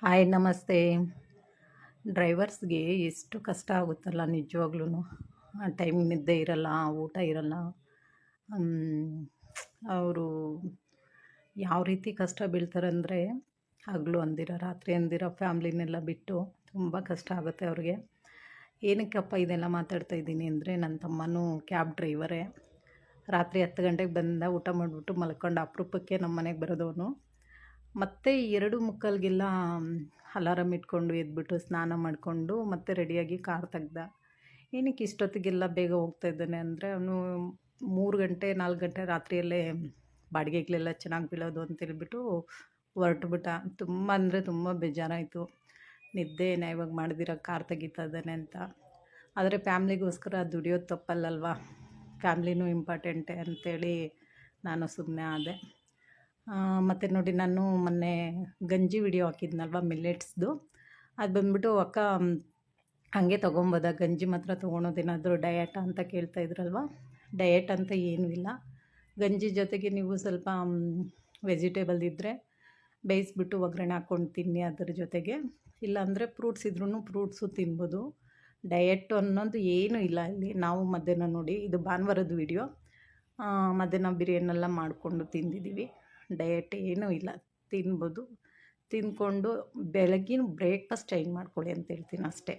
Hi ನಮಸ್ತೆ. ಡ್ರೈವರ್ಸ್ಗೆ ಎಷ್ಟು ಕಷ್ಟ ಆಗುತ್ತಲ್ಲ ನಿಜವಾಗ್ಲೂ. ಆ ಟೈಮ್ ನಿದ್ದೆ ಇರಲ್ಲ, ಊಟ ಇರಲ್ಲ. ಅವರು ಯಾವ ರೀತಿ ಕಷ್ಟ ಬೀಳ್ತಾರಂದರೆ, ಹಗಲು ಅಂದಿರ ರಾತ್ರಿ ಅಂದಿರ ಫ್ಯಾಮ್ಲಿನೆಲ್ಲ ಬಿಟ್ಟು ತುಂಬ ಕಷ್ಟ ಆಗುತ್ತೆ ಅವ್ರಿಗೆ. ಏನಕ್ಕಪ್ಪ ಇದೆಲ್ಲ ಮಾತಾಡ್ತಾ ಇದ್ದೀನಿ ಅಂದರೆ, ನನ್ನ ತಮ್ಮನೂ ಕ್ಯಾಬ್ ಡ್ರೈವರೇ. ರಾತ್ರಿ 10 ಗಂಟೆಗೆ ಬಂದ, ಊಟ ಮಾಡಿಬಿಟ್ಟು ಮಲ್ಕೊಂಡು ಅಪರೂಪಕ್ಕೆ ನಮ್ಮ ಮನೆಗೆ ಬರೋದವನು. ಮತ್ತು 2:45ಗೆಲ್ಲ ಅಲಾರಮ್ ಇಟ್ಕೊಂಡು ಎದ್ಬಿಟ್ಟು ಸ್ನಾನ ಮಾಡಿಕೊಂಡು ಮತ್ತೆ ರೆಡಿಯಾಗಿ ಕಾರ್ ತೆಗ್ದ. ಏನಕ್ಕೆ ಇಷ್ಟೊತ್ತಿಗೆಲ್ಲ ಬೇಗ ಹೋಗ್ತಾ ಇದ್ದಾನೆ ಅಂದರೆ, ಅವನು 3 ಗಂಟೆ 4 ಗಂಟೆ ರಾತ್ರಿಯಲ್ಲೇ ಬಾಡಿಗೆಗಳೆಲ್ಲ ಚೆನ್ನಾಗಿ ಬೀಳೋದು ಅಂತೇಳ್ಬಿಟ್ಟು ಹೊರಟುಬಿಟ್ಟ. ತುಂಬ ಅಂದರೆ ತುಂಬ ಬೇಜಾರಾಯಿತು. ನಿದ್ದೆ ಇವಾಗ ಮಾಡಿದಿರ ಕಾರ್ ತೆಗಿತಾ ಇದ್ದಾನೆ ಅಂತ. ಆದರೆ ಫ್ಯಾಮ್ಲಿಗೋಸ್ಕರ ದುಡಿಯೋದು ತಪ್ಪಲ್ಲಲ್ವ, ಫ್ಯಾಮ್ಲಿನೂ ಇಂಪಾರ್ಟೆಂಟೇ ಅಂಥೇಳಿ ನಾನು ಸುಮ್ಮನೆ ಆದೆ. ಮತ್ತು ನೋಡಿ, ನಾನು ಮೊನ್ನೆ ಗಂಜಿ ವಿಡಿಯೋ ಹಾಕಿದ್ನಲ್ವ ಮಿಲ್ಲೆಟ್ಸ್ದು, ಅದು ಬಂದ್ಬಿಟ್ಟು ಅಕ್ಕ ಹಾಗೆ ತೊಗೊಬೋದ ಗಂಜಿ ಮಾತ್ರ ತೊಗೊಳೋದೇನಾದರೂ ಡಯಟಾ ಅಂತ ಕೇಳ್ತಾ ಇದ್ರಲ್ವ. ಡಯಟ್ ಅಂತ ಏನೂ ಇಲ್ಲ. ಗಂಜಿ ಜೊತೆಗೆ ನೀವು ಸ್ವಲ್ಪ ವೆಜಿಟೇಬಲ್ ಇದ್ದರೆ ಬೇಯಿಸ್ಬಿಟ್ಟು ಒಗ್ಗರಣೆ ಹಾಕ್ಕೊಂಡು ತಿನ್ನಿ ಅದ್ರ ಜೊತೆಗೆ. ಇಲ್ಲಾಂದರೆ ಫ್ರೂಟ್ಸ್ ಇದ್ರೂ ಫ್ರೂಟ್ಸು ತಿನ್ಬೋದು. ಡಯಟ್ ಅನ್ನೋದು ಏನೂ ಇಲ್ಲ ಇಲ್ಲಿ. ನಾವು ಮಧ್ಯಾಹ್ನ ನೋಡಿ, ಇದು ಭಾನುವಾರದ ವಿಡಿಯೋ, ಮಧ್ಯಾಹ್ನ ಬಿರಿಯಾನೆಲ್ಲ ಮಾಡಿಕೊಂಡು ತಿಂದಿದ್ದೀವಿ. ಡಯಟ್ ಏನೂ ಇಲ್ಲ, ತಿನ್ಬೋದು. ತಿಂದ್ಕೊಂಡು ಬೆಳಗ್ಗಿನ ಬ್ರೇಕ್ಫಾಸ್ಟ್ ಚೇಂಜ್ ಮಾಡ್ಕೊಳ್ಳಿ ಅಂತ ಹೇಳ್ತೀನಿ ಅಷ್ಟೇ.